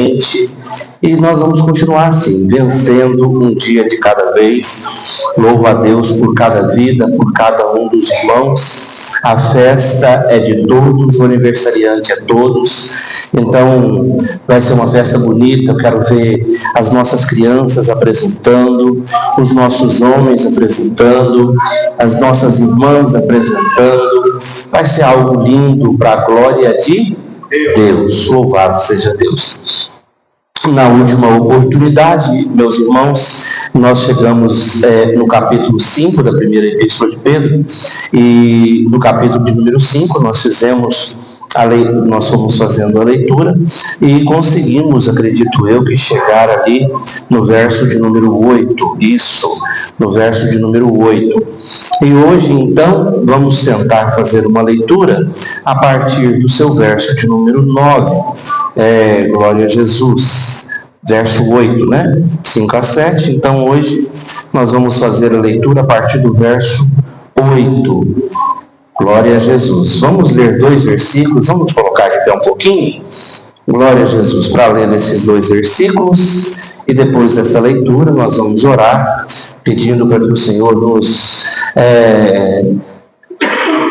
diariamente, e nós vamos continuar assim, vencendo um dia de cada vez. Louvo a Deus por cada vida, por cada um dos irmãos. A festa é de todos, o aniversariante é todos. Então, vai ser uma festa bonita. Eu quero ver as nossas crianças apresentando, os nossos homens apresentando, as nossas irmãs apresentando. Vai ser algo lindo para a glória de Deus. Louvado seja Deus. Na última oportunidade, meus irmãos, nós chegamos no capítulo 5 da primeira epístola de Pedro, e no capítulo de número 5 nós fomos fazendo a leitura e conseguimos, acredito eu, que chegar ali no verso de número 8, no verso de número 8. E hoje, então, vamos tentar fazer uma leitura a partir do seu verso de número 9. Glória a Jesus. Verso 8, né? 5 a 7. Então, hoje, nós vamos fazer a leitura a partir do verso 8. Glória a Jesus. Vamos ler 2 versículos. Vamos colocar de pé um pouquinho. Glória a Jesus, para ler esses 2 versículos. E depois dessa leitura, nós vamos orar, pedindo para que o Senhor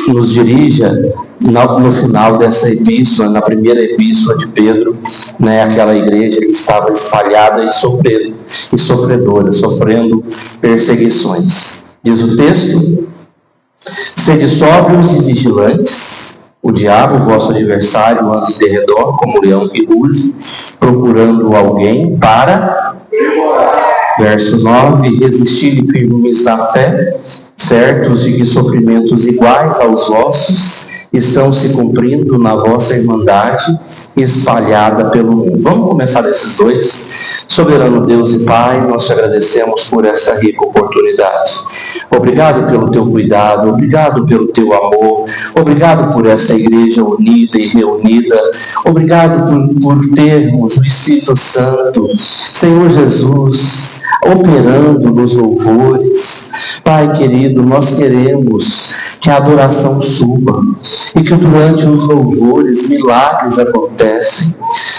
nos dirija no final dessa epístola, na primeira epístola de Pedro, né, aquela igreja que estava espalhada e sofredora, sofrendo perseguições. Diz o texto: sede sóbrios e vigilantes. O diabo, vosso adversário, anda em derredor como leão que ruge, procurando alguém para devorar. Verso 9: resistir firmes na fé, certos de que sofrimentos iguais aos vossos estão se cumprindo na vossa irmandade espalhada pelo mundo. Vamos começar desses 2. Soberano Deus e Pai, nós te agradecemos por essa rica oportunidade. Obrigado pelo teu cuidado, obrigado pelo teu amor, obrigado por esta igreja unida e reunida, obrigado por termos o Espírito Santo, Senhor Jesus, operando nos louvores. Pai querido, nós queremos que a adoração suba e que durante os louvores milagres acontecem.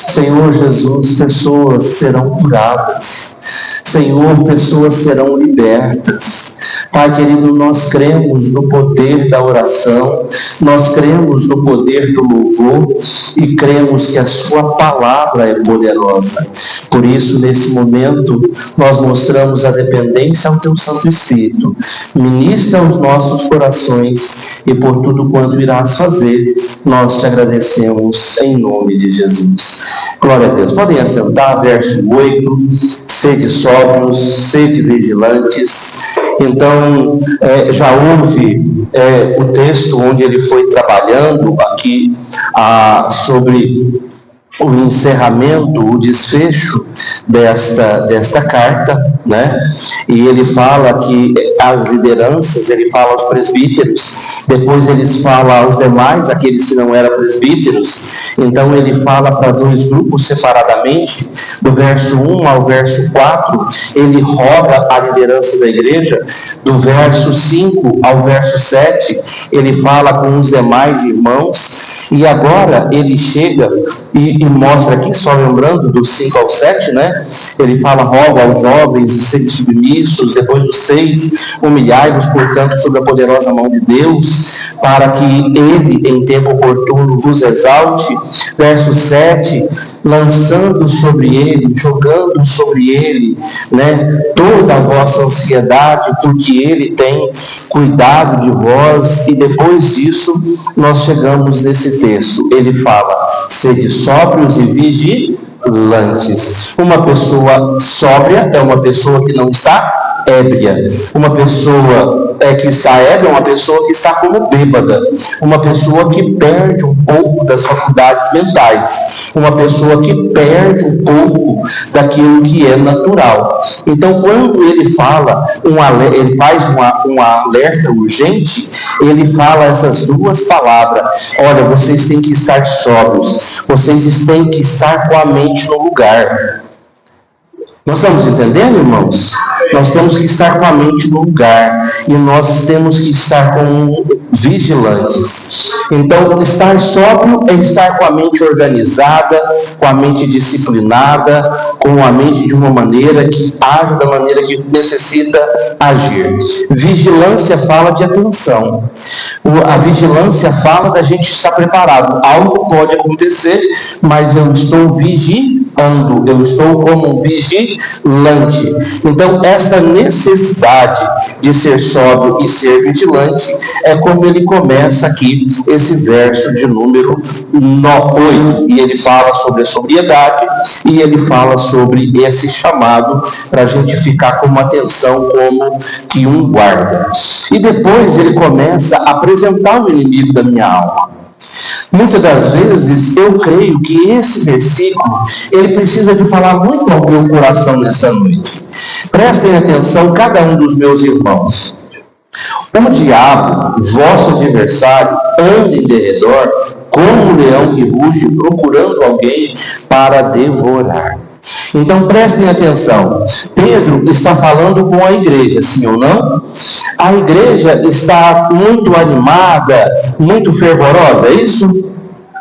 Senhor Jesus, pessoas serão curadas. Senhor, pessoas serão libertas. Pai querido, nós cremos no poder da oração, nós cremos no poder do louvor e cremos que a sua palavra é poderosa. Por isso, nesse momento, nós mostramos a dependência ao teu Santo Espírito. Ministra aos nossos corações e por tudo quanto irás fazer, nós te agradecemos em nome de Jesus. Glória a Deus. Podem assentar, verso 8, sede sóbrios, sede vigilantes. Então, já houve o texto onde ele foi trabalhando aqui sobre o encerramento, o desfecho desta carta, né? E ele fala que as lideranças, ele fala aos presbíteros, depois ele fala aos demais, aqueles que não eram presbíteros. Então ele fala para 2 grupos separadamente, do verso 1 ao verso 4, ele roga a liderança da igreja. Do verso 5 ao verso 7, ele fala com os demais irmãos, e agora ele chega e mostra aqui, só lembrando, do 5 ao 7, né? Ele fala: roga aos jovens e sede submissos. Depois do 6, humilhai-vos, portanto, sob a poderosa mão de Deus, para que ele, em tempo oportuno, vos exalte. Verso 7, lançando sobre ele, jogando sobre ele, né, toda a vossa ansiedade, porque ele tem cuidado de vós. E depois disso, nós chegamos nesse texto. Ele fala: sede sóbrios e vigilantes. Uma pessoa sóbria é uma pessoa que não está ébria. Uma pessoa que está ébria é uma pessoa que está como bêbada. Uma pessoa que perde um pouco das faculdades mentais. Uma pessoa que perde um pouco daquilo que é natural. Então, quando ele fala, ele faz um alerta urgente, ele fala essas 2 palavras: olha, vocês têm que estar sóbrios, vocês têm que estar com a mente no lugar. Nós estamos entendendo, irmãos? Nós temos que estar com a mente no lugar e nós temos que estar como vigilantes. Então, estar sóbrio é estar com a mente organizada, com a mente disciplinada, com a mente de uma maneira que age da maneira que necessita agir. Vigilância fala de atenção. A vigilância fala da gente estar preparado. Algo pode acontecer, mas eu estou vigiando, eu estou como um vigilante. Então, esta necessidade de ser sóbrio e ser vigilante é como ele começa aqui esse verso de número 8. E ele fala sobre a sobriedade e ele fala sobre esse chamado para a gente ficar com uma atenção como que um guarda. E depois ele começa a apresentar o inimigo da minha alma. Muitas das vezes eu creio que esse versículo ele precisa de falar muito ao meu coração nesta noite. Prestem atenção, cada um dos meus irmãos. O diabo, vosso adversário, anda em derredor como um leão que ruge, procurando alguém para devorar. Então prestem atenção, Pedro está falando com a igreja, sim ou não? A igreja está muito animada, muito fervorosa, é isso?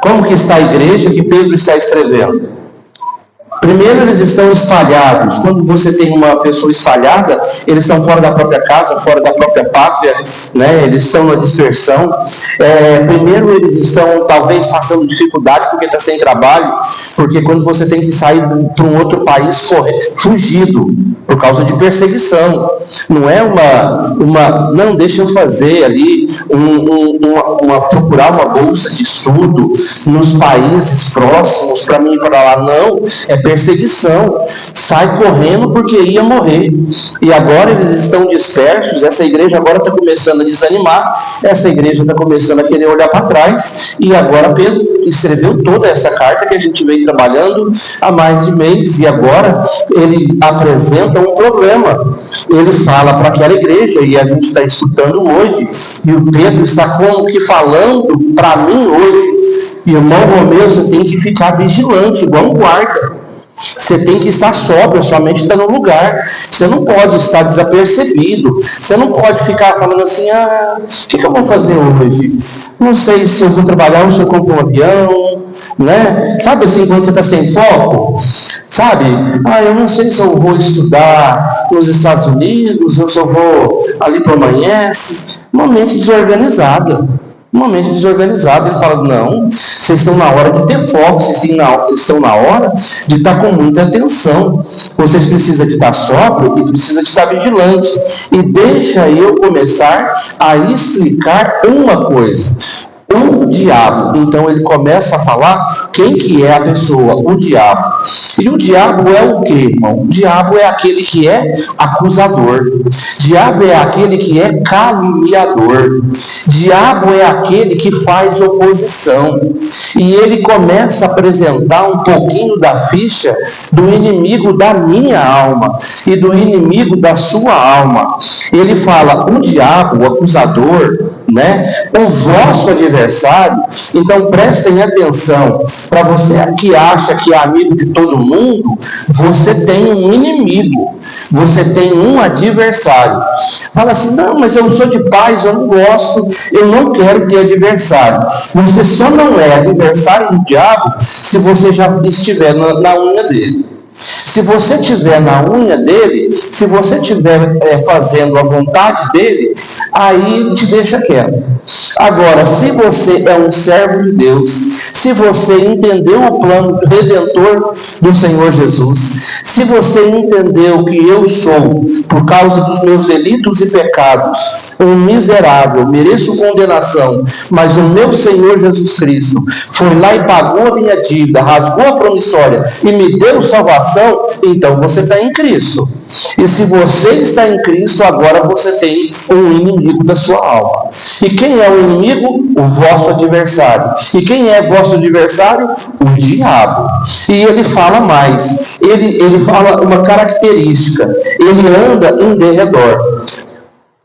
Como que está a igreja que Pedro está escrevendo? Primeiro, eles estão espalhados. Quando você tem uma pessoa espalhada, eles estão fora da própria casa, fora da própria pátria, né? Eles estão na dispersão. Primeiro, eles estão talvez passando dificuldade porque está sem trabalho, porque quando você tem que sair para um outro país fugido, por causa de perseguição. Não é não, deixa eu fazer ali, procurar uma bolsa de estudo nos países próximos para mim ir para lá. Não, é perseguição. Sai correndo porque ia morrer. E agora eles estão dispersos. Essa igreja agora está começando a desanimar. Essa igreja está começando a querer olhar para trás. E agora Pedro escreveu toda essa carta que a gente vem trabalhando há mais de mês. E agora ele apresenta um problema. Ele fala para aquela igreja, e a gente está escutando hoje, e o Pedro está como que falando para mim hoje: irmão Romeu, você tem que ficar vigilante, igual um guarda. Você tem que estar sóbrio, sua mente está no lugar. Você não pode estar desapercebido. Você não pode ficar falando assim: o que eu vou fazer hoje? Não sei se eu vou trabalhar ou se eu compro um avião, né? Sabe assim, quando você está sem foco? Sabe? Eu não sei se eu vou estudar nos Estados Unidos, ou se eu vou ali para o Amanhece. Uma mente desorganizada. Uma mente desorganizada. Ele fala: não, vocês estão na hora de ter foco, vocês estão na hora de estar com muita atenção. Vocês precisam de estar sóbrio e precisam de estar vigilante. E deixa eu começar a explicar uma coisa. O diabo, então ele começa a falar quem que é a pessoa, o diabo. E o diabo é o que, irmão? O diabo é aquele que é acusador. Diabo é aquele que é caluniador. Diabo é aquele que faz oposição. E ele começa a apresentar um pouquinho da ficha do inimigo da minha alma e do inimigo da sua alma. Ele fala: o diabo, o acusador, né? O vosso adversário. Então prestem atenção. Para você que acha que é amigo de todo mundo, você tem um inimigo, você tem um adversário. Fala assim: não, mas eu sou de paz, eu não gosto, eu não quero ter adversário. Você só não é adversário do diabo se você já estiver na unha dele. Se você estiver na unha dele, se você estiver fazendo a vontade dele, aí te deixa quieto. Agora, se você é um servo de Deus, se você entendeu o plano redentor do Senhor Jesus, se você entendeu que eu sou, por causa dos meus delitos e pecados, um miserável, mereço condenação, mas o meu Senhor Jesus Cristo foi lá e pagou a minha dívida, rasgou a promissória e me deu salvação, então você está em Cristo. E se você está em Cristo, agora você tem um inimigo da sua alma. E quem é o inimigo? O vosso adversário. E quem é vosso adversário? O diabo. E ele fala mais. Ele fala uma característica. Ele anda em derredor.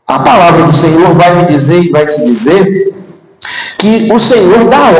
A palavra do Senhor vai me dizer e vai te dizer que o Senhor dá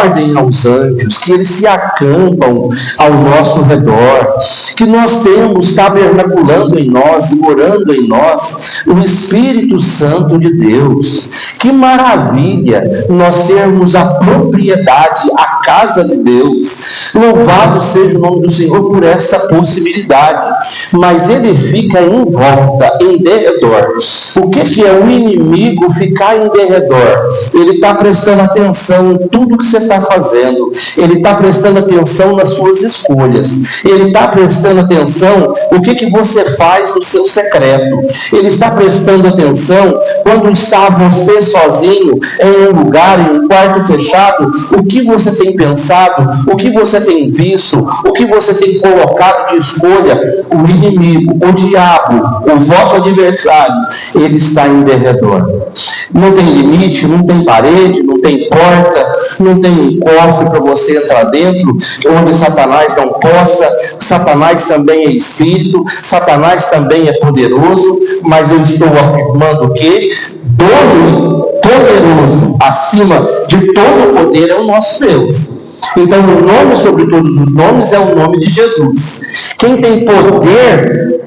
ordem aos anjos, que eles se acampam ao nosso redor, que nós temos tabernaculando em nós, morando em nós, o Espírito Santo de Deus. Que maravilha nós sermos a propriedade, a casa de Deus. Louvado seja o nome do Senhor por essa possibilidade. Mas ele fica em volta, em derredor. O que é o inimigo ficar em derredor? Ele está prestando atenção em tudo que você está fazendo. Ele está prestando atenção nas suas escolhas. Ele está prestando atenção no que você faz no seu secreto. Ele está prestando atenção quando está você sozinho em um lugar, em um quarto fechado, o que você tem pensado, o que você tem visto, o que você tem colocado de escolha. O inimigo, o diabo, o vosso adversário, ele está em derredor. Não tem limite, não tem parede, não tem porta, não tem um cofre para você entrar dentro, onde Satanás não possa. Satanás também é espírito, Satanás também é poderoso, mas eu estou afirmando que dono poderoso acima de todo o poder é o nosso Deus. Então o nome sobre todos os nomes é o nome de Jesus. Quem tem poder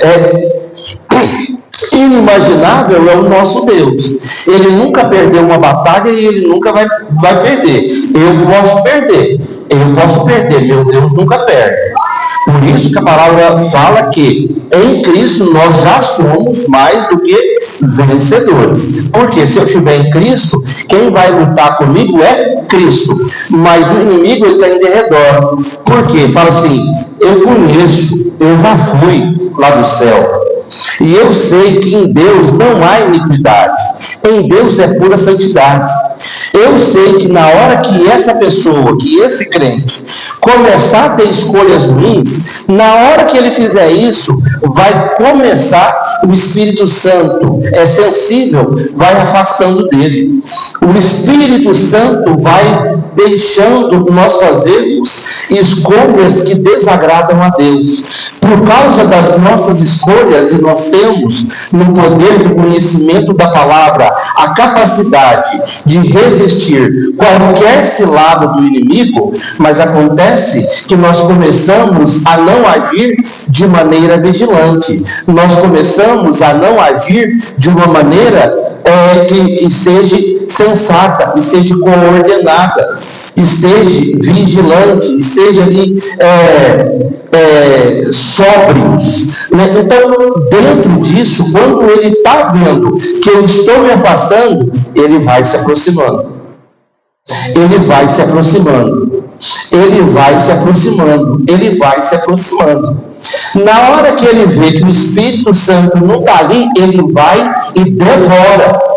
inimaginável é o nosso Deus. Ele nunca perdeu uma batalha e ele nunca vai perder. Eu posso perder, meu Deus nunca perde. Por isso que a palavra fala que em Cristo nós já somos mais do que vencedores. Porque se eu estiver em Cristo, quem vai lutar comigo é Cristo. Mas o inimigo está em derredor. Por quê? Fala assim, eu conheço, eu já fui lá do céu. E eu sei que em Deus não há iniquidade. Em Deus é pura santidade. Eu sei que na hora que essa pessoa, que esse crente, começar a ter escolhas ruins, na hora que ele fizer isso, vai começar o Espírito Santo, é sensível, vai afastando dele. O Espírito Santo vai deixando nós fazermos escolhas que desagradam a Deus. Por causa das nossas escolhas, e nós temos no poder do conhecimento da palavra a capacidade de resistir qualquer cilada do inimigo, mas acontece que nós começamos a não agir de maneira vigilante. Nós começamos a não agir de uma maneira que seja sensata, esteja coordenada, esteja vigilante, esteja ali sóbrios. Né? Então, dentro disso, quando ele está vendo que eu estou me afastando, ele vai se aproximando. Ele vai se aproximando. Ele vai se aproximando. Ele vai se aproximando. Na hora que ele vê que o Espírito Santo não está ali, ele vai e devora.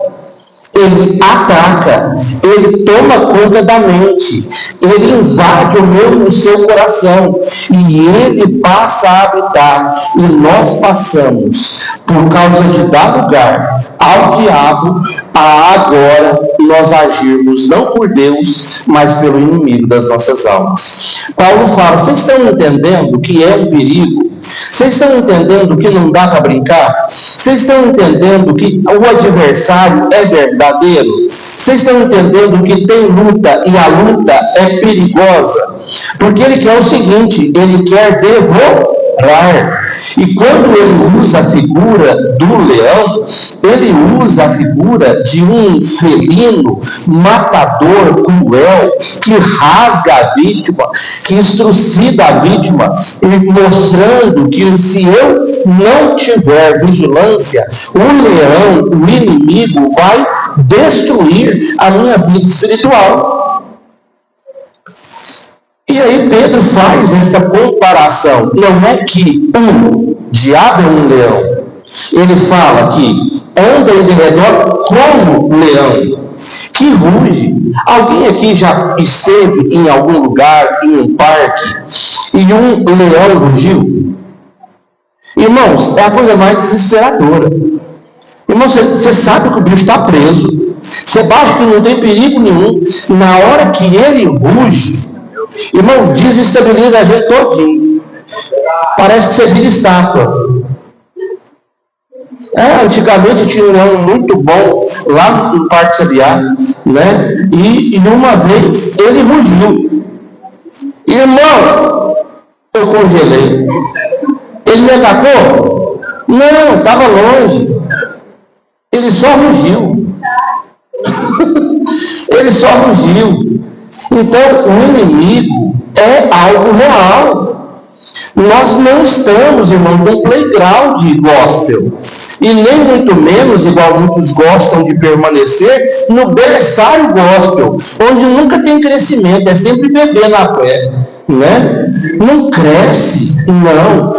Ele ataca, ele toma conta da mente, ele invade o seu coração e ele passa a habitar. E nós passamos, por causa de dar lugar ao diabo, a agora nós agirmos não por Deus, mas pelo inimigo das nossas almas. Paulo fala, vocês estão entendendo que é um perigo? Vocês estão entendendo que não dá para brincar? Vocês estão entendendo que o adversário é verdadeiro? Vocês estão entendendo que tem luta e a luta é perigosa? Porque ele quer o seguinte, ele quer devorar. E quando ele usa a figura do leão, ele usa a figura de um felino matador, cruel, que rasga a vítima, que estrucida a vítima, e mostrando que se eu não tiver vigilância, o leão, o inimigo, vai destruir a minha vida espiritual. E aí Pedro faz essa comparação. Não é que o diabo é um leão. Ele fala que anda em derredor como leão, que ruge. Alguém aqui já esteve em algum lugar, em um parque, e um leão rugiu? Irmãos, é a coisa mais desesperadora. Irmãos, você sabe que o bicho está preso. Você acha que não tem perigo nenhum. Na hora que ele ruge, irmão, desestabiliza a gente todinho. Parece que você vira estátua. Antigamente tinha um leão muito bom lá no Parque Sabiá, né? E uma vez ele rugiu. Irmão, eu congelei. Ele me atacou? Não, estava longe. Ele só rugiu. Ele só rugiu. Então, o inimigo é algo real. Nós não estamos, irmão, num playground gospel. E nem muito menos, igual muitos gostam de permanecer, no berçário gospel, onde nunca tem crescimento, é sempre bebê na fé. Né? Não cresce, não.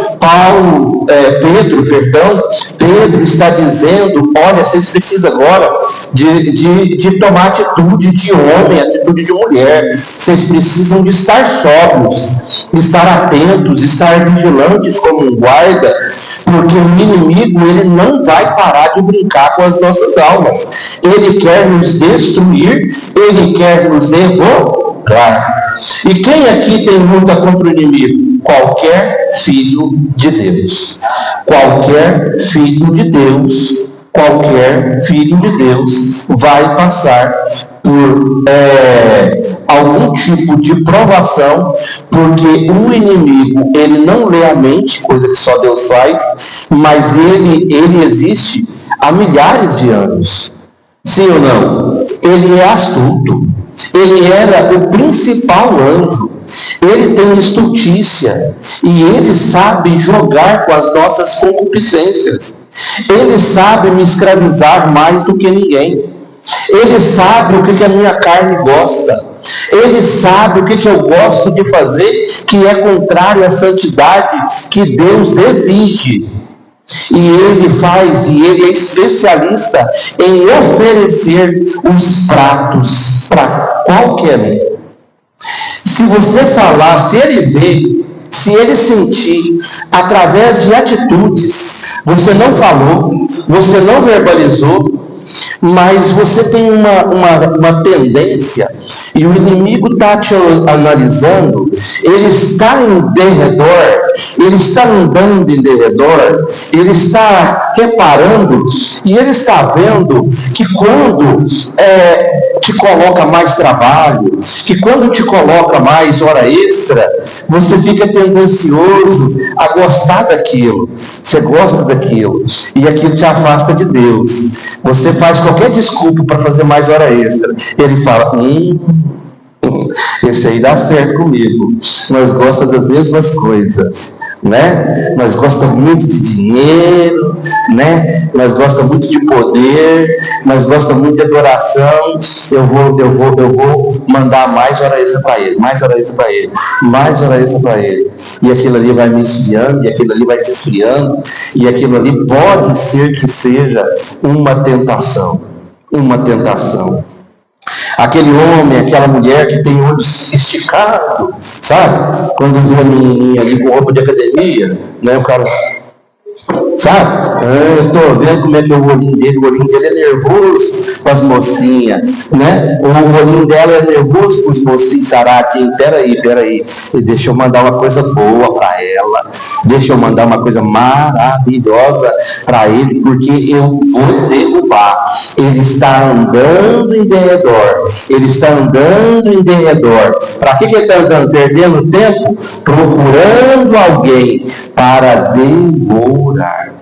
Pedro está dizendo: olha, vocês precisam agora de tomar atitude de homem, atitude de mulher. Vocês precisam de estar sóbrios, de estar atentos, de estar vigilantes como um guarda, porque o inimigo, ele não vai parar de brincar com as nossas almas. Ele quer nos destruir, ele quer nos derrotar. E quem aqui tem luta contra o inimigo? Qualquer filho de Deus. Qualquer filho de Deus. Qualquer filho de Deus vai passar por algum tipo de provação, porque o inimigo, ele não lê a mente, coisa que só Deus faz, mas ele existe há milhares de anos. Sim ou não? Ele é astuto. Ele era o principal anjo. Ele tem astutícia. E ele sabe jogar com as nossas concupiscências. Ele sabe me escravizar mais do que ninguém. Ele sabe o que a minha carne gosta. Ele sabe o que eu gosto de fazer, que é contrário à santidade que Deus exige. E ele é especialista em oferecer os pratos para qualquer um. Se você falar, se ele ver, se ele sentir, através de atitudes, você não falou, você não verbalizou, mas você tem uma tendência, e o inimigo está te analisando, ele está em derredor, ele está andando em derredor, ele está reparando, e ele está vendo que quando te coloca mais trabalho, que quando te coloca mais hora extra, você fica tendencioso a gostar daquilo, você gosta daquilo, e aquilo te afasta de Deus. Você faz qualquer desculpa para fazer mais hora extra. Ele fala: esse aí dá certo comigo. Nós gostamos das mesmas coisas, né? Nós gostamos muito de dinheiro, né? Nós gostamos muito de poder, nós gostamos muito de adoração. Eu vou mandar mais hora extra para ele, mais hora extra para ele, mais hora extra para ele. E aquilo ali vai me esfriando, e aquilo ali vai te esfriando, e aquilo ali pode ser que seja uma tentação. Uma tentação. Aquele homem, aquela mulher que tem olhos esticados, sabe? Quando vê a menininha ali com roupa de academia, né? O cara, sabe? Eu estou vendo como é que é o olhinho dele é nervoso com as mocinhas, né? O olhinho dela é nervoso com os mocinhos saratinhos. Peraí, deixa eu mandar uma coisa boa para ela, deixa eu mandar uma coisa maravilhosa para ele, porque eu vou derrubar. Ele está andando em derredor, Para que ele está andando? Perdendo tempo? Procurando alguém para devorar.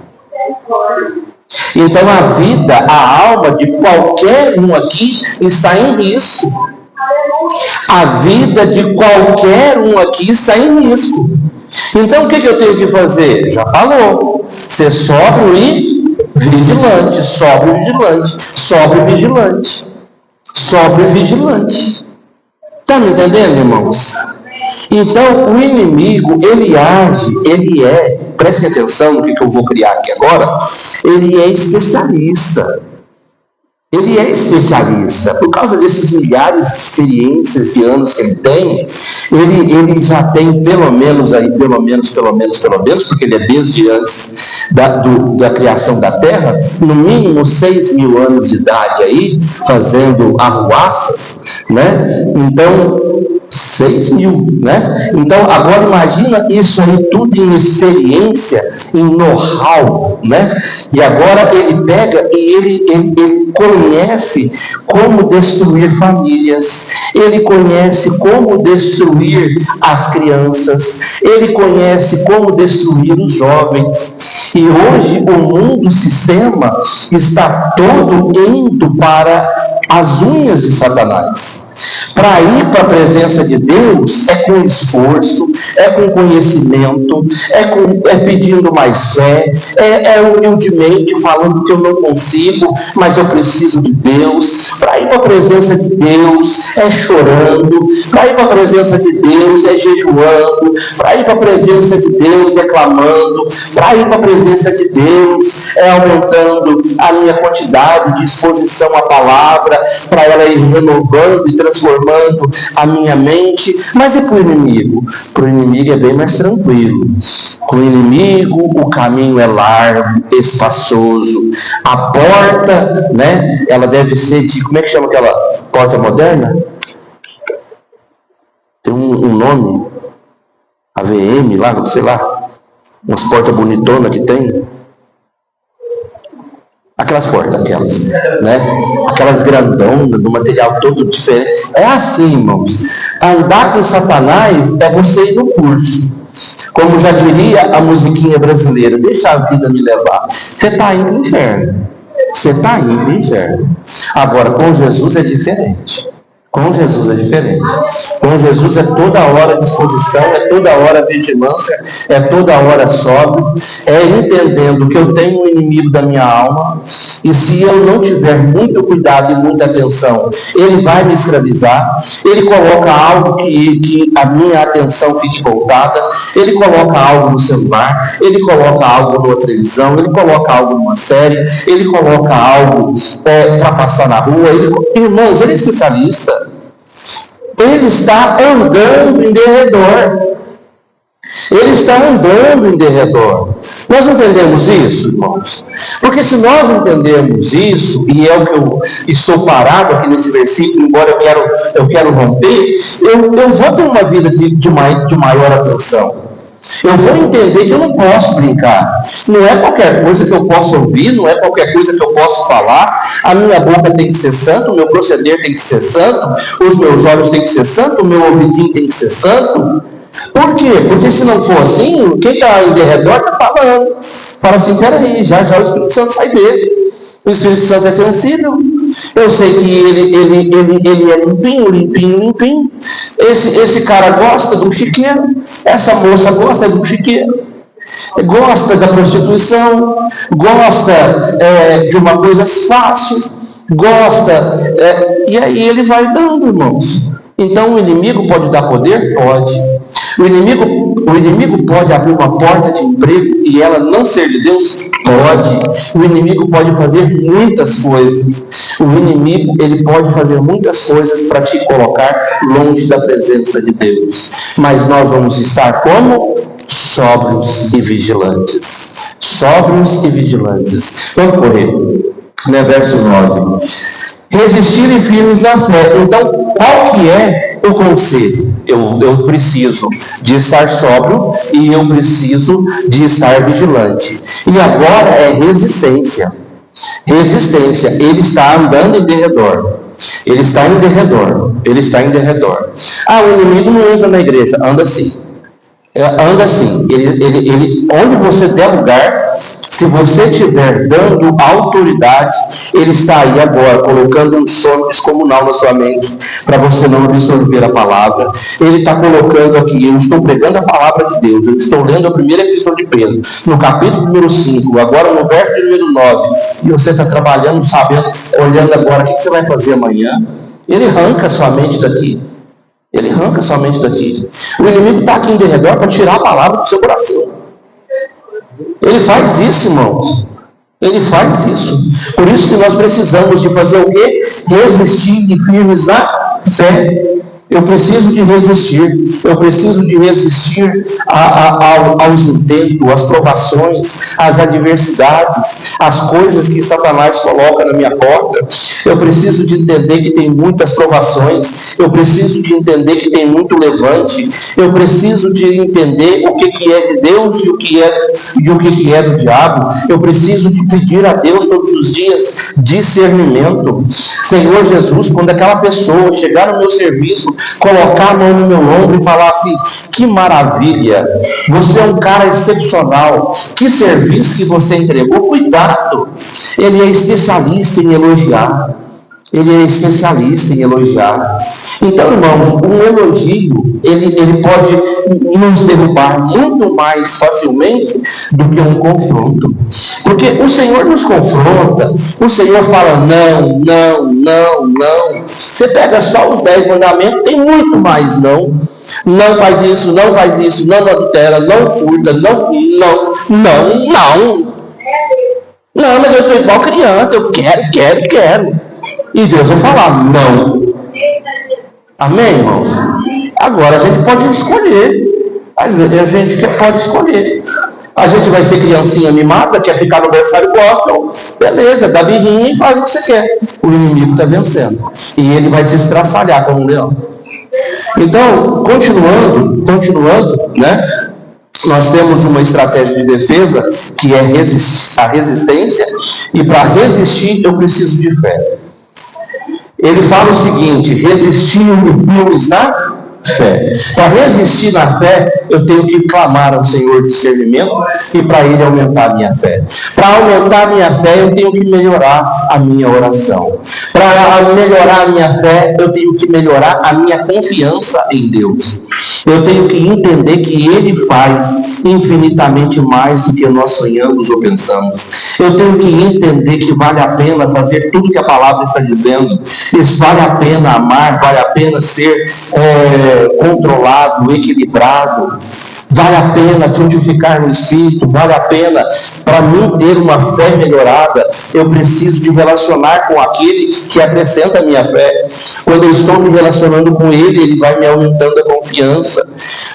Então a vida, a alma de qualquer um aqui está em risco. A vida de qualquer um aqui está em risco. Então o que eu tenho que fazer? Já falou. Ser sóbrio e vigilante. Sóbrio e vigilante. Está me entendendo, irmãos? Então, o inimigo, ele prestem atenção no que eu vou criar aqui agora, ele é especialista. Por causa desses milhares de experiências de anos que ele tem, ele já tem pelo menos, porque ele é desde antes da criação da Terra, no mínimo 6.000 anos de idade aí, fazendo arruaças, né? Então, 6.000, né? Então, agora imagina isso aí tudo em experiência, em know-how, né? E agora ele pega e ele conhece como destruir famílias, ele conhece como destruir as crianças, ele conhece como destruir os jovens. E hoje o mundo, o sistema, está todo indo para as unhas de Satanás. Para ir para a presença de Deus é com esforço, é com conhecimento, é pedindo mais fé, é humildemente falando que eu não consigo, mas eu preciso de Deus. Para ir para a presença de Deus é chorando, para ir para a presença de Deus é jejuando, para ir para a presença de Deus declamando, para ir para a presença de Deus é aumentando a minha quantidade de exposição à palavra, para ela ir renovando e transformando a minha mente. Mas e para o inimigo? Para o inimigo é bem mais tranquilo. Com o inimigo o caminho é largo, espaçoso. A porta, né, ela deve ser de, como é que chama aquela porta moderna? Tem um nome, AVM lá, sei lá, umas portas bonitonas que tem. Aquelas portas, né? Aquelas grandonas, do material todo diferente. É assim, irmãos. Andar com Satanás é você ir no curso. Como já diria a musiquinha brasileira, deixa a vida me levar. Você está indo no inferno. Você está indo no inferno. Agora, com Jesus é diferente. Com Jesus é diferente. Com Jesus é toda hora disposição, é toda hora vigilância, é toda hora sóbrio, é entendendo que eu tenho um inimigo da minha alma, e se eu não tiver muito cuidado e muita atenção, ele vai me escravizar, ele coloca algo que a minha atenção fique voltada, ele coloca algo no celular, ele coloca algo numa televisão, ele coloca algo numa série, ele coloca algo para passar na rua. Irmãos, ele é especialista. Ele está andando em derredor. Ele está andando em derredor. Nós entendemos isso, irmãos? Porque se nós entendemos isso, e é o que eu estou parado aqui nesse versículo, embora eu quero romper, eu vou ter uma vida de maior atenção. Eu vou entender que eu não posso brincar. Não é qualquer coisa que eu posso ouvir, não é qualquer coisa que eu posso falar. A minha boca tem que ser santa, o meu proceder tem que ser santo, os meus olhos têm que ser santo, o meu ouvidinho tem que ser santo. Por quê? Porque se não for assim, quem está em derredor está falando. Fala assim, peraí, já o Espírito Santo sai dele. O Espírito Santo é sensível. Eu sei que ele é limpinho. Esse cara gosta do chiqueiro. Essa moça gosta do chiqueiro. Gosta da prostituição. Gosta de uma coisa fácil. Gosta. E aí ele vai dando, irmãos. Então o inimigo pode dar poder? Pode. O inimigo pode abrir uma porta de emprego e ela não ser de Deus? Pode. O inimigo pode fazer muitas coisas. O inimigo, ele pode fazer muitas coisas para te colocar longe da presença de Deus. Mas nós vamos estar como? Sóbrios e vigilantes. Sóbrios e vigilantes. Vamos correr. Né? Verso 9. Resistirem firmes na fé. Então, qual que é o conselho? Eu preciso de estar sóbrio e eu preciso de estar vigilante. E agora é resistência. Resistência. Ele está andando em derredor. Ele está em derredor. Ah, o inimigo não entra na igreja. Anda assim. Anda assim. Ele, onde você der lugar, se você estiver dando autoridade, ele está aí agora, colocando um sono descomunal na sua mente, para você não absorver a palavra. Ele está colocando aqui, eu estou pregando a palavra de Deus, eu estou lendo a primeira epístola de Pedro, no capítulo número 5, agora no verso número 9, e você está trabalhando, sabendo, olhando agora, o que você vai fazer amanhã? Ele arranca a sua mente daqui. Ele arranca a sua mente daqui. O inimigo está aqui em derredor para tirar a palavra do seu coração. Ele faz isso, irmão. Ele faz isso. Por isso que nós precisamos de fazer o quê? Resistir e firmes na fé. Eu preciso de resistir. Eu preciso de resistir aos intentos, às provações, às adversidades, às coisas que Satanás coloca na minha porta. Eu preciso de entender que tem muitas provações. Eu preciso de entender que tem muito levante. Eu preciso de entender o que é de Deus e o que é do diabo. Eu preciso de pedir a Deus todos os dias discernimento. Senhor Jesus, quando aquela pessoa chegar no meu serviço, colocar a mão no meu ombro e falar assim: que maravilha, você é um cara excepcional, que serviço que você entregou. Cuidado, ele é especialista em elogiar. Ele é especialista em elogiar. Então, irmãos, um elogio, ele pode nos derrubar muito mais facilmente do que um confronto. Porque o Senhor nos confronta, o Senhor fala não, não, não, não. Você pega só os 10 mandamentos, tem muito mais não. Não faz isso, não faz isso, não adultera, não furta, não. Não, mas eu sou igual criança, eu quero. E Deus vai falar não. Amém, irmãos? Agora a gente pode escolher. A gente pode escolher. A gente vai ser criancinha mimada, quer ficar no berçário gospel. Beleza, dá birrinha e faz o que você quer. O inimigo está vencendo. E ele vai te estraçalhar como um leão. Então, continuando, né? Nós temos uma estratégia de defesa que é a resistência. E para resistir eu preciso de fé. Ele fala o seguinte: resistir firmes na fé. Para resistir na fé, eu tenho que clamar ao Senhor discernimento e para Ele aumentar a minha fé. Para aumentar a minha fé, eu tenho que melhorar a minha oração. Para melhorar a minha fé, eu tenho que melhorar a minha confiança em Deus. Eu tenho que entender que Ele faz infinitamente mais do que nós sonhamos ou pensamos. Eu tenho que entender que vale a pena fazer tudo que a palavra está dizendo. Isso vale a pena amar, vale a pena ser controlado, equilibrado. Vale a pena frutificar no Espírito. Vale a pena, para mim ter uma fé melhorada, eu preciso de relacionar com aquele que acrescenta a minha fé. Quando eu estou me relacionando com Ele, Ele vai me aumentando a confiança.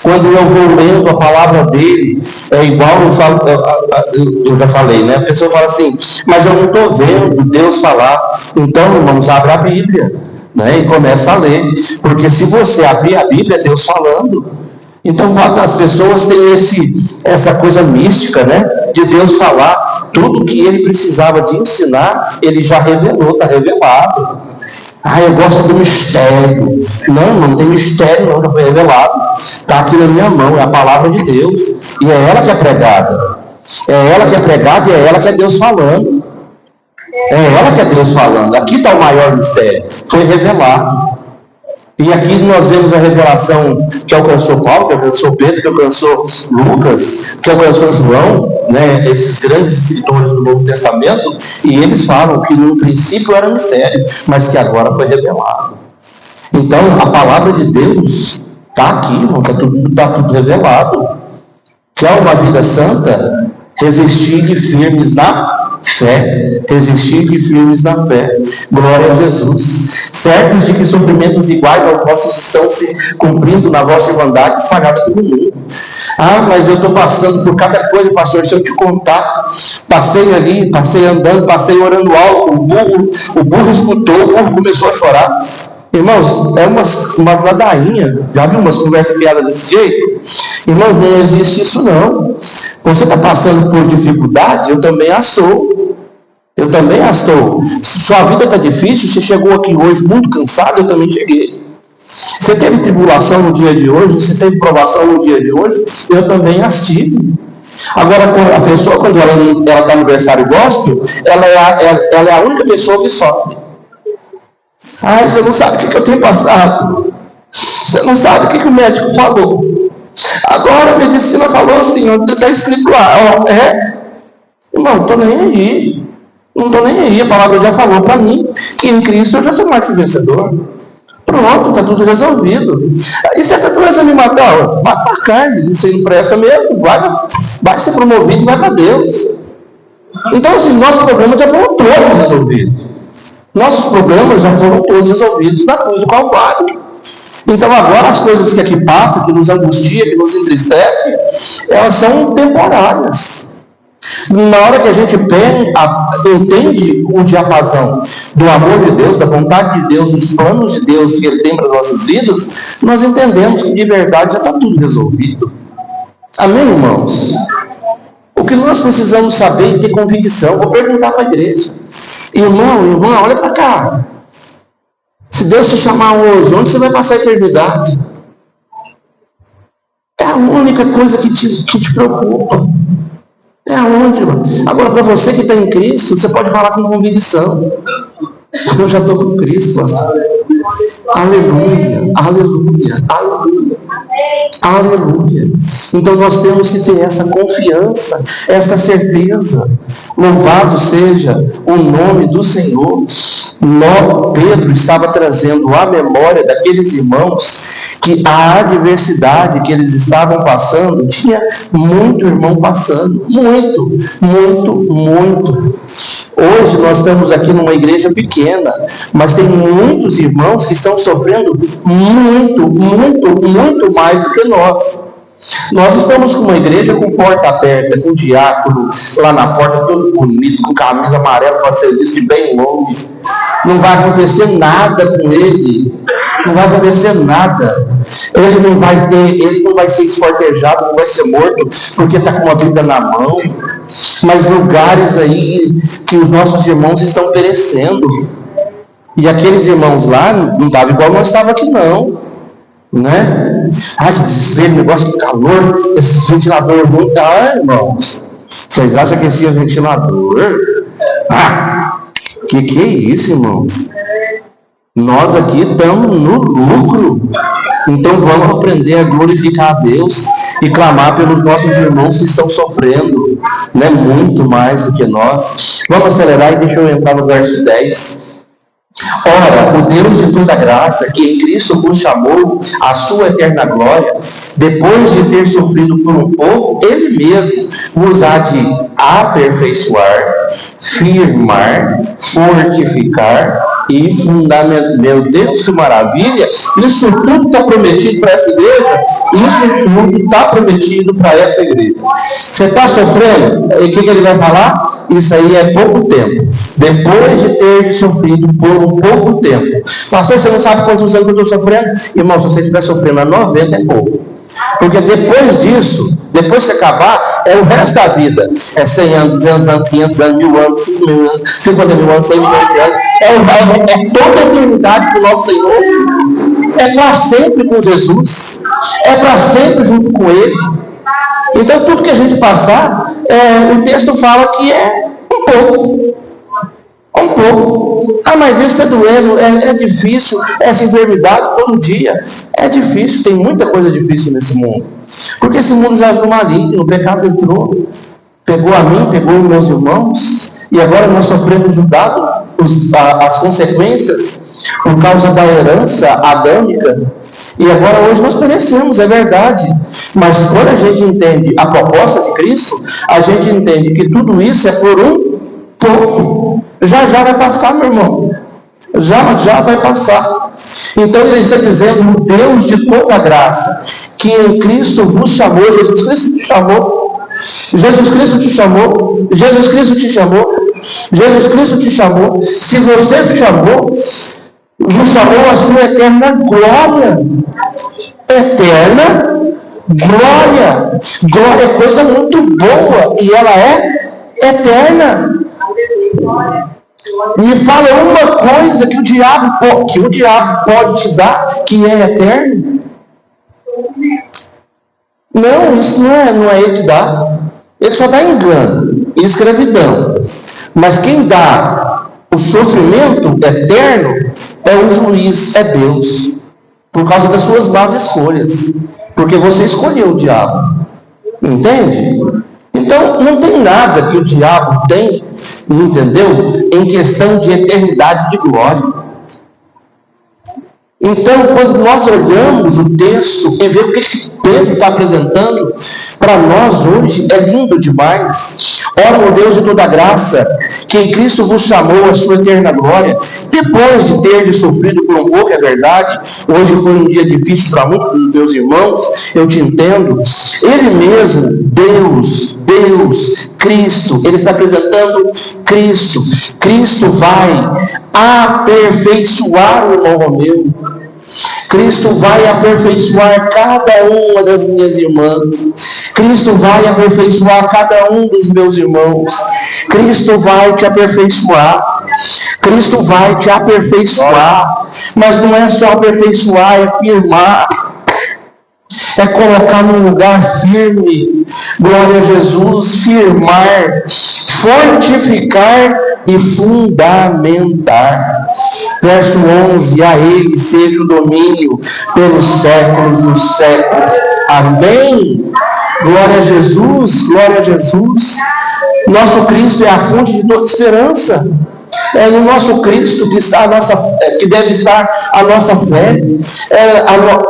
Quando eu vou lendo a palavra dele, é igual eu já falei, né? A pessoa fala assim: mas eu não estou vendo Deus falar. Então, irmãos, abra a Bíblia, né? E começa a ler. Porque se você abrir a Bíblia, é Deus falando. Então, as pessoas têm essa coisa mística, né? De Deus falar. Tudo que Ele precisava de ensinar, Ele já revelou, está revelado. Eu gosto do mistério. Não tem mistério não, já foi revelado. Está aqui na minha mão, é a palavra de Deus. E é ela que é pregada. É ela que é pregada e é ela que é Deus falando. É ela que é Deus falando. Aqui está o maior mistério. Foi revelado. E aqui nós vemos a revelação que alcançou Paulo, que alcançou Pedro, que alcançou Lucas, que alcançou João, né? Esses grandes escritores do Novo Testamento, e eles falam que no princípio era mistério, mas que agora foi revelado. Então a palavra de Deus está aqui, está tudo revelado. Quer uma vida santa? Resistir firmes na fé, resistir e firmes na fé. Glória a Jesus. Certos de que sofrimentos iguais aos vossos estão se cumprindo na vossa irmandade espalhada pelo mundo. Mas eu estou passando por cada coisa, pastor. Se eu te contar, passei ali, passei andando, passei orando alto, o burro escutou, o burro começou a chorar. Irmãos, é umas ladainhas. Já viu umas conversas piadas desse jeito? Irmãos, não existe isso não. Você está passando por dificuldade, eu também a estou. Sua vida está difícil, você chegou aqui hoje muito cansado, eu também cheguei. Você teve tribulação no dia de hoje, você teve provação no dia de hoje, eu também as tive. Agora, a pessoa, quando ela está no aniversário gospel, ela é a única pessoa que sofre. Você não sabe o que eu tenho passado. Você não sabe o que o médico falou. Agora a medicina falou assim, está escrito lá, irmão, não estou nem aí. Não estou nem aí. A palavra já falou para mim que em Cristo eu já sou mais que vencedor. Pronto, está tudo resolvido. E se essa doença me matar? Mata a carne, isso aí não presta mesmo. Vai ser promovido e vai para Deus. Então, assim, nossos problemas já foram todos resolvidos. Nossos problemas já foram todos resolvidos na cruz do Calvário. Então agora as coisas que aqui passam, que nos angustia, que nos entristece, elas são temporárias. Na hora que a gente entende o diapasão do amor de Deus, da vontade de Deus, dos planos de Deus que Ele tem para as nossas vidas, nós entendemos que de verdade já está tudo resolvido. Amém, irmãos? O que nós precisamos saber e ter convicção, vou perguntar para a igreja: irmã, olha para cá. Se Deus te chamar hoje, onde você vai passar a eternidade? É a única coisa que te preocupa. É aonde, irmão? Agora, para você que está em Cristo, você pode falar com convicção: eu já estou com Cristo, pastor. Aleluia, aleluia, aleluia, aleluia. Então nós temos que ter essa confiança, essa certeza. Louvado seja o nome do Senhor. Pedro estava trazendo à memória daqueles irmãos que a adversidade que eles estavam passando, tinha muito irmão passando, muito. Hoje nós estamos aqui numa igreja pequena, mas tem muitos irmãos que estão sofrendo muito mais do que nós. Nós estamos com uma igreja com porta aberta, com diácono lá na porta, todo bonito, com camisa amarela para ser visto de bem longe. Não vai acontecer nada com ele. Não vai acontecer nada. Ele não vai ser esfortejado, não vai ser morto, porque está com a Bíblia na mão. Mas lugares aí que os nossos irmãos estão perecendo. E aqueles irmãos lá não estavam igual nós estávamos aqui, não. Né? Ai, que desespero, negócio de calor, esse ventilador não dá, irmãos. Vocês acham que esse é ventilador? Que é isso, irmãos? Nós aqui estamos no lucro. Então vamos aprender a glorificar a Deus e clamar pelos nossos irmãos que estão sofrendo, né? Muito mais do que nós. Vamos acelerar e deixa eu entrar no verso 10. Ora, o Deus de toda graça, que em Cristo vos chamou à sua eterna glória, depois de ter sofrido por um pouco, Ele mesmo vos há de aperfeiçoar, firmar, fortificar e fundamentar. Meu Deus, que maravilha! Isso tudo está prometido para essa igreja. Isso tudo está prometido para essa igreja. Você está sofrendo? E o que ele vai falar? Isso aí é pouco tempo. Depois de ter sofrido por um pouco tempo. Pastor, você não sabe quantos anos eu estou sofrendo? Irmão, se você estiver sofrendo há 90 é pouco. Porque depois disso, depois que acabar, é o resto da vida. É 100 anos, 200 anos, 500 anos, 1000 anos, 5 mil anos, 50 mil anos, 100 milhões de anos. É toda a eternidade com o nosso Senhor. É para sempre com Jesus. É para sempre junto com Ele. Então tudo que a gente passar, o texto fala que é um pouco. Um pouco. Mas isso está doendo, é difícil, essa enfermidade todo dia. É difícil, tem muita coisa difícil nesse mundo. Porque esse mundo já é do maligno, o pecado entrou, pegou a mim, pegou os meus irmãos, e agora nós sofremos as consequências por causa da herança adâmica. E agora hoje nós perecemos, é verdade. Mas quando a gente entende a proposta de Cristo, a gente entende que tudo isso é por um pouco. Já vai passar, meu irmão. Já vai passar. Então ele está dizendo: o Deus de toda graça, que em Cristo vos chamou. Jesus Cristo te chamou. Jesus Cristo te chamou. Jesus Cristo te chamou. Jesus Cristo te chamou. Se você te chamou, vos chamou a sua eterna glória. Eterna glória. Glória é coisa muito boa e ela é eterna. Me fala uma coisa que o diabo pode te dar que é eterno. Não, isso não é ele que dá. Ele só dá engano e escravidão. Mas quem dá o sofrimento eterno é o juiz, é Deus. Por causa das suas más escolhas. Porque você escolheu o diabo. Entende? Então, não tem nada que o diabo tem, entendeu? Em questão de eternidade de glória. Então, quando nós olhamos o texto e vemos o que Pedro está apresentando para nós hoje é lindo demais. Ora, o Deus de toda graça, que em Cristo vos chamou à sua eterna glória, depois de ter sofrido por um pouco, é verdade, hoje foi um dia difícil para muitos dos meus irmãos, eu te entendo. Ele mesmo, Deus, Cristo, ele está apresentando Cristo. Cristo vai aperfeiçoar o irmão Romeu. Cristo vai aperfeiçoar cada uma das minhas irmãs. Cristo vai aperfeiçoar cada um dos meus irmãos. Cristo vai te aperfeiçoar. Cristo vai te aperfeiçoar. Mas não é só aperfeiçoar, é firmar. É colocar num lugar firme. Glória a Jesus. Firmar, fortificar e fundamentar. Verso 11: a Ele seja o domínio pelos séculos dos séculos. Amém. Glória a Jesus, glória a Jesus. Nosso Cristo é a fonte de toda esperança. É no nosso Cristo que está que deve estar a nossa fé.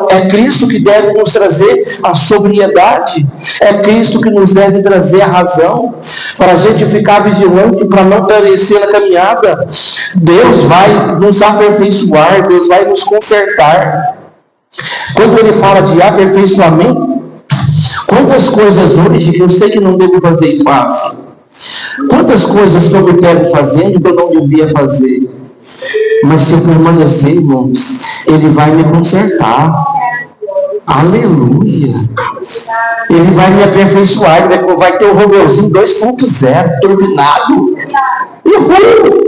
É Cristo que deve nos trazer a sobriedade. É Cristo que nos deve trazer a razão para a gente ficar vigilante, para não perecer na caminhada. Deus vai nos aperfeiçoar, Deus vai nos consertar. Quando ele fala de aperfeiçoamento, quantas coisas hoje que eu sei que não devo fazer fácil. Quantas coisas que eu me pego fazendo que eu não devia fazer. Mas se eu permanecer, irmãos, ele vai me consertar. Aleluia. Ele vai me aperfeiçoar. Ele vai ter o Romeuzinho 2.0 turbinado. Uhul!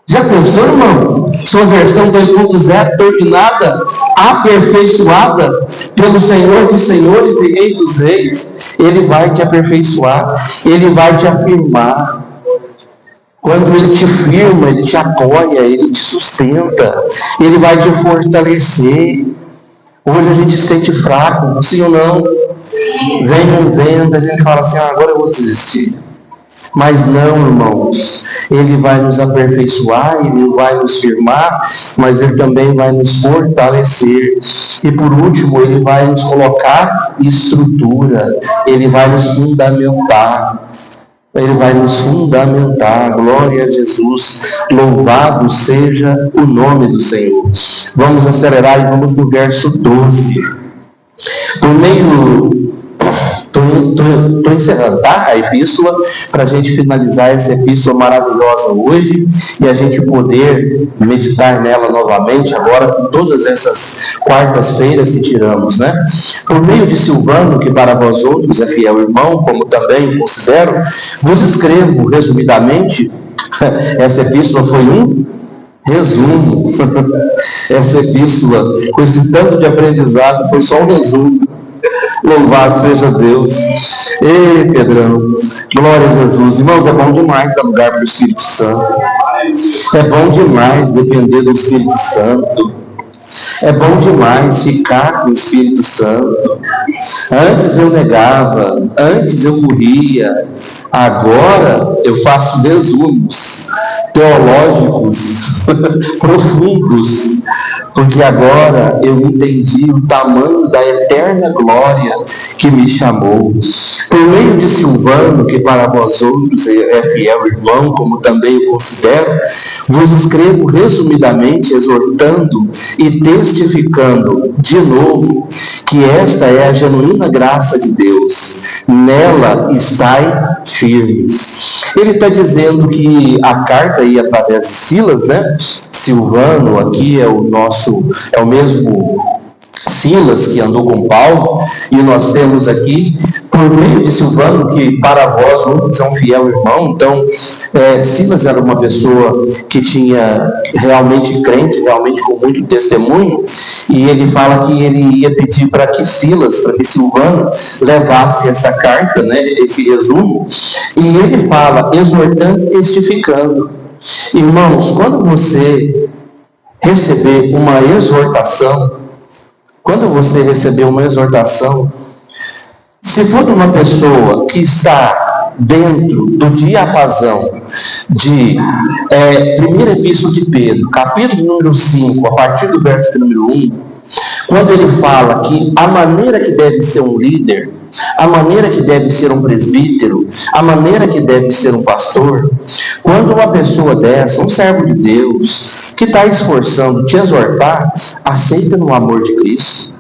Já pensou, irmão? Sua versão 2.0 turbinada, aperfeiçoada pelo Senhor dos senhores e Rei dos reis. Ele vai te aperfeiçoar, ele vai te afirmar. Quando ele te firma, ele te apoia, ele te sustenta, ele vai te fortalecer. Hoje a gente se sente fraco, sim ou não? Vem um vento, a gente fala assim, agora eu vou desistir. Mas não, irmãos, ele vai nos aperfeiçoar, ele vai nos firmar, mas ele também vai nos fortalecer. E por último, ele vai nos colocar estrutura, ele vai nos fundamentar. Ele vai nos fundamentar. Glória a Jesus. Louvado seja o nome do Senhor. Vamos acelerar e vamos no verso 12. Por meio... Estou encerrando, tá? A epístola, para a gente finalizar essa epístola maravilhosa hoje e a gente poder meditar nela novamente agora com todas essas quartas-feiras que tiramos, né? Por meio de Silvano, que para vós outros é fiel irmão, como também o considero, vos escrevo resumidamente. Essa epístola foi um resumo. Essa epístola, com esse tanto de aprendizado, foi só um resumo. Louvado seja Deus. Ei, Pedrão, glória a Jesus. Irmãos, é bom demais dar lugar para o Espírito Santo. É bom demais depender do Espírito Santo. É bom demais ficar com o Espírito Santo. Antes eu negava, antes eu corria, agora eu faço resumos teológicos profundos, porque agora eu entendi o tamanho da eterna glória que me chamou. Por meio de Silvano, que para vós outros é fiel irmão, como também o considero, vos escrevo resumidamente, exortando e testificando de novo que esta é a genuína graça de Deus. Nela estai firmes. Ele está dizendo que a carta ia através de Silas, né? Silvano aqui é o mesmo Silas que andou com Paulo, e nós temos aqui, por meio de Silvano, que para vós outros é um fiel irmão. Então, Silas era uma pessoa que tinha realmente crente, realmente com muito testemunho, e ele fala que ele ia pedir para que Silvano levasse essa carta, né, esse resumo, e ele fala, exortando e testificando. Irmãos, quando você receber uma exortação, se for de uma pessoa que está dentro do diapasão de primeira epístola de Pedro, capítulo número 5, a partir do verso número 1, Quando ele fala que a maneira que deve ser um líder, a maneira que deve ser um presbítero, a maneira que deve ser um pastor, quando uma pessoa dessa, um servo de Deus, que está esforçando te exortar, aceita no amor de Cristo.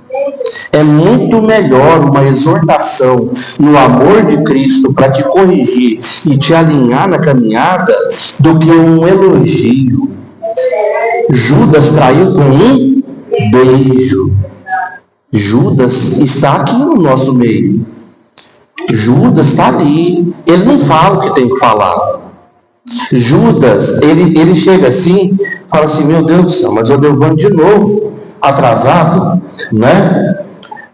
É muito melhor uma exortação no amor de Cristo para te corrigir e te alinhar na caminhada do que um elogio. Judas traiu com um beijo. Judas está aqui no nosso meio. Judas está ali. Ele não fala o que tem que falar. Judas, ele chega assim, fala assim, meu Deus do céu, mas eu devo de novo, atrasado, né?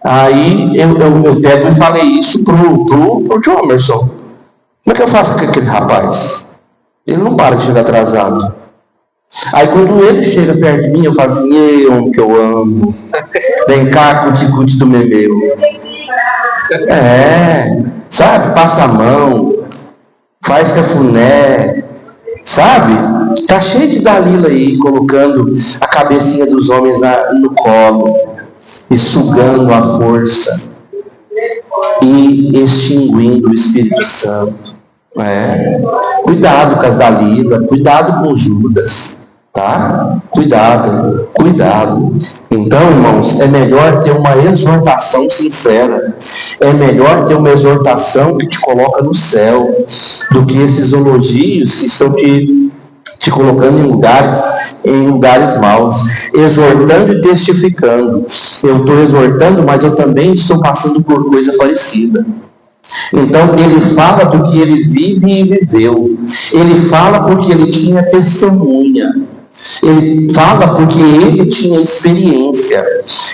Aí eu pego e falei isso pro Jomerson. Como é que eu faço com aquele rapaz? Ele não para de chegar atrasado. Aí quando ele chega perto de mim, eu falo assim, eu que eu amo. Vem cá, cuti-cuti do meu. Sabe? Passa a mão, faz cafuné, sabe? Tá cheio de Dalila aí, colocando a cabecinha dos homens no colo e sugando a força e extinguindo o Espírito Santo. Cuidado com as Dalila, cuidado com os Judas, tá? Cuidado. Então, irmãos, é melhor ter uma exortação sincera, é melhor ter uma exortação que te coloca no céu, do que esses elogios que estão te colocando em lugares maus, exortando e testificando. Eu estou exortando, mas eu também estou passando por coisa parecida. Então ele fala do que ele vive e viveu. Ele fala porque ele tinha testemunha. Ele fala porque ele tinha experiência.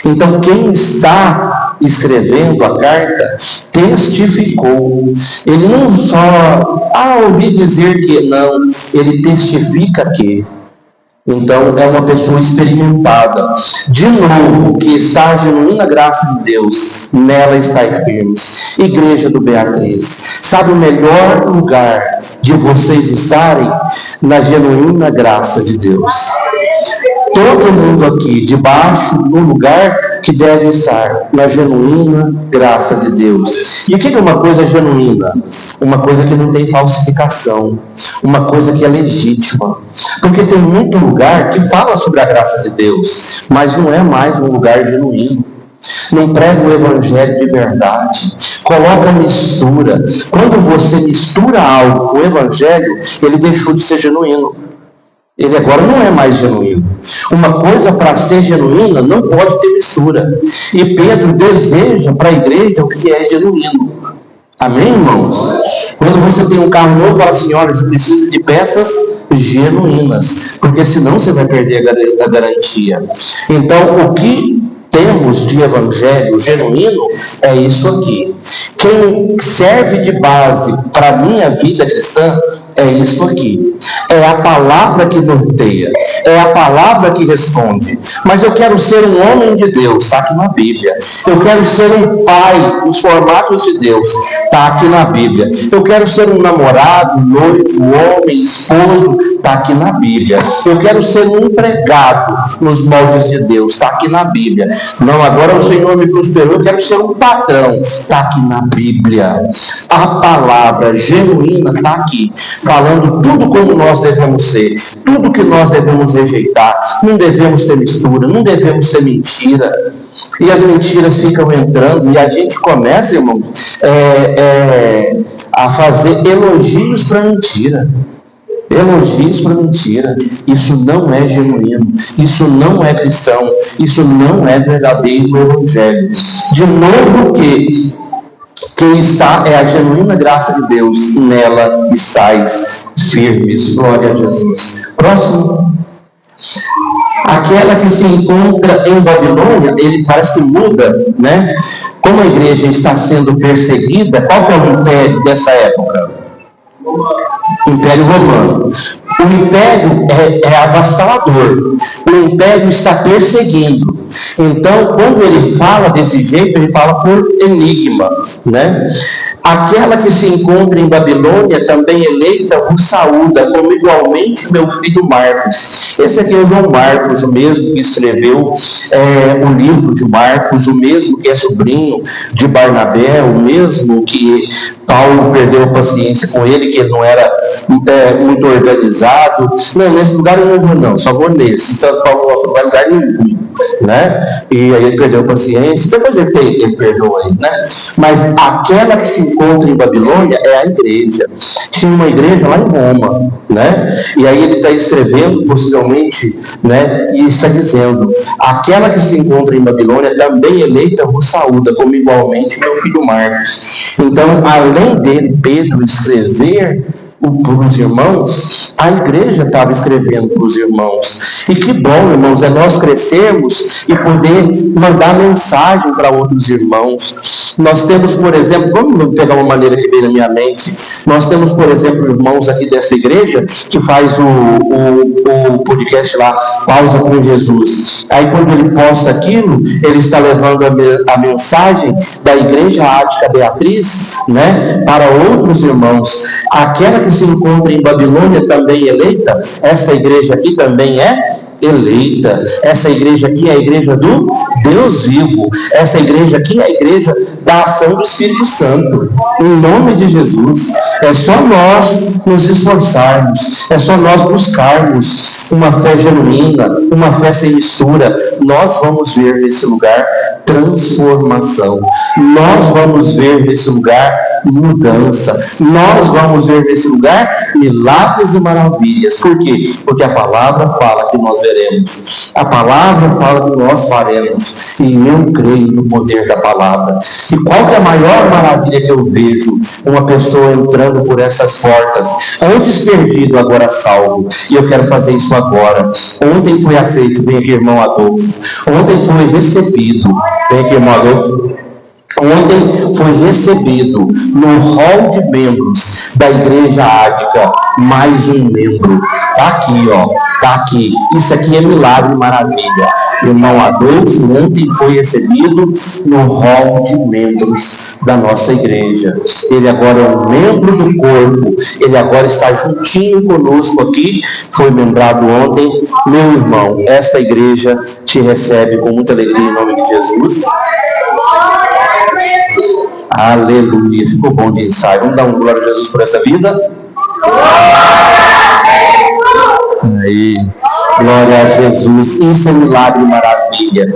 Então quem está escrevendo a carta testificou. Ele não só ouvi dizer que não, ele testifica que. Então é uma pessoa experimentada. De novo, que está a genuína graça de Deus, nela está firmes. Igreja do Beatriz, sabe o melhor lugar de vocês estarem? Na genuína graça de Deus. Todo mundo aqui debaixo do lugar que deve estar, na genuína graça de Deus. E o que é uma coisa genuína? Uma coisa que não tem falsificação, uma coisa que é legítima. Porque tem muito lugar que fala sobre a graça de Deus, mas não é mais um lugar genuíno. Não prega o evangelho de verdade, coloca mistura. Quando você mistura algo com o evangelho, ele deixou de ser genuíno. Ele agora não é mais genuíno. Uma coisa para ser genuína não pode ter mistura. E Pedro deseja para a igreja o que é genuíno. Amém, irmãos? Quando você tem um carro novo, fala assim, olha, você precisa de peças genuínas, porque senão você vai perder a garantia. Então, o que temos de evangelho genuíno é isso aqui. Quem serve de base para a minha vida cristã é isso aqui. É a palavra que norteia. É a palavra que responde. Mas eu quero ser um homem de Deus. Está aqui na Bíblia. Eu quero ser um pai nos formatos de Deus. Está aqui na Bíblia. Eu quero ser um namorado, noivo, homem, esposo. Está aqui na Bíblia. Eu quero ser um empregado nos moldes de Deus. Está aqui na Bíblia. Não, agora o Senhor me prosperou. Eu quero ser um patrão. Está aqui na Bíblia. A palavra genuína está aqui, falando tudo como nós devemos ser, tudo que nós devemos rejeitar. Não devemos ter mistura, não devemos ter mentira. E as mentiras ficam entrando e a gente começa, irmão, a fazer elogios para mentira. Elogios para mentira. Isso não é genuíno, isso não é cristão, isso não é verdadeiro evangelho. De novo que quem está é a genuína graça de Deus, nela estáis firmes. Glória a Jesus. Próximo. Aquela que se encontra em Babilônia, ele parece que muda, né? Como a igreja está sendo perseguida, qual que é o império dessa época? Império Romano. O império é avassalador. O império está perseguindo. Então, quando ele fala desse jeito, ele fala por enigma, né? Aquela que se encontra em Babilônia, também eleita, vos saúda, como igualmente meu filho Marcos. Esse aqui é o João Marcos, o mesmo que escreveu o livro de Marcos, o mesmo que é sobrinho de Barnabé, o mesmo que Paulo perdeu a paciência com ele, que ele não era muito organizado. Não, nesse lugar eu não vou não, só vou nesse. Então Paulo não vai lugar nenhum, né? E aí ele perdeu a paciência, depois ele perdoa ele, né? Mas aquela que se encontra em Babilônia é a igreja. Tinha uma igreja lá em Roma, né? E aí ele está escrevendo, possivelmente, né? E está dizendo: aquela que se encontra em Babilônia, também eleita, vos saúda, como igualmente meu filho Marcos. Então, além dele, Pedro, escrever para os irmãos, a igreja estava escrevendo para os irmãos. E que bom, irmãos, é nós crescermos e poder mandar mensagem para outros irmãos. Nós temos, por exemplo, vamos pegar uma maneira que veio na minha mente, nós temos, por exemplo, irmãos aqui dessa igreja que faz o podcast lá, Pausa com Jesus. Aí quando ele posta aquilo, ele está levando a mensagem da igreja Ática Beatriz, né, para outros irmãos. Aquela que se encontra em Babilônia, também eleita, essa igreja aqui também é eleita. Essa igreja aqui é a igreja do Deus vivo. Essa igreja aqui é a igreja da ação do Espírito Santo. Em nome de Jesus. É só nós nos esforçarmos. É só nós buscarmos uma fé genuína, uma fé sem mistura. Nós vamos ver nesse lugar transformação. Nós vamos ver nesse lugar mudança. Nós vamos ver nesse lugar milagres e maravilhas. Por quê? Porque a palavra fala que nós veremos. A palavra fala que nós faremos. E eu creio no poder da palavra. E qual que é a maior maravilha que eu vejo? Uma pessoa entrando por essas portas, antes perdido, agora salvo. E eu quero fazer isso agora. Ontem foi aceito, vem aqui, irmão Adolfo. Ontem foi recebido, vem aqui, irmão Adolfo. Ontem foi recebido no hall de membros da igreja Ática mais um membro. Está aqui, ó. Está aqui. Isso aqui é milagre e maravilha. Irmão Adolfo ontem foi recebido no hall de membros da nossa igreja. Ele agora é um membro do corpo. Ele agora está juntinho conosco aqui. Foi membrado ontem. Meu irmão, esta igreja te recebe com muita alegria em nome de Jesus. Aleluia, ficou bom de ensaio. Vamos dar um glória a Jesus por essa vida? Aí, glória a Jesus. Isso é milagre e maravilha.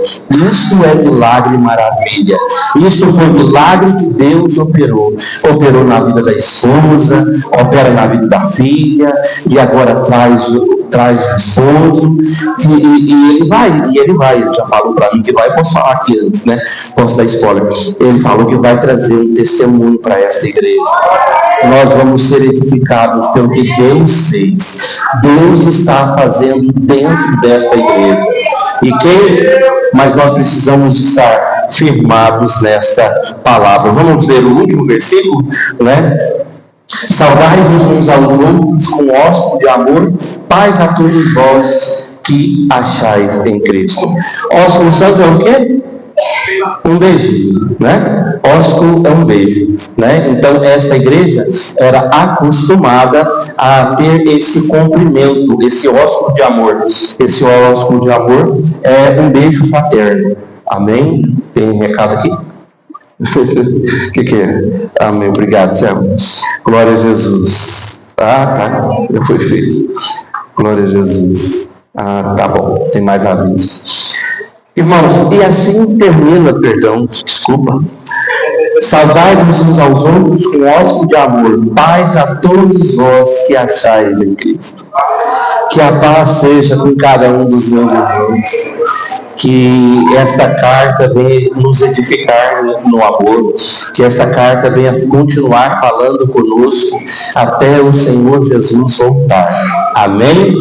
Isto é milagre e maravilha. Isto foi milagre que Deus operou. Operou na vida da esposa, opera na vida da filha, e agora traz o esposo, e ele vai, ele já falou para mim que vai, posso falar aqui antes, né? Posso dar spoiler. Ele falou que vai trazer um testemunho para essa igreja. Nós vamos ser edificados pelo que Deus fez. Deus está fazendo dentro desta igreja. Mas nós precisamos estar firmados nesta palavra. Vamos ler o último versículo, né? Saudai-vos uns aos outros com ósculo de amor, paz a todos vós que achais em Cristo. Ósculo santo é o quê? Um beijinho, né? Ósculo é um beijo, né? Então esta igreja era acostumada a ter esse cumprimento, esse ósculo de amor. Esse ósculo de amor é um beijo fraterno. Amém? Tem recado aqui? O que é? Amém, obrigado, Céu. Glória a Jesus. Tá, já foi feito. Glória a Jesus. Tá bom, tem mais aviso. Irmãos, e assim termina, desculpa. Saudai-vos uns aos outros com ósculo de amor, paz a todos vós que achais em Cristo. Que a paz seja com cada um dos meus irmãos. Que esta carta venha nos edificar no amor, que esta carta venha continuar falando conosco até o Senhor Jesus voltar. Amém?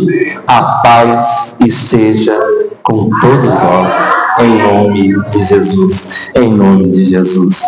A paz esteja com todos nós, em nome de Jesus, em nome de Jesus.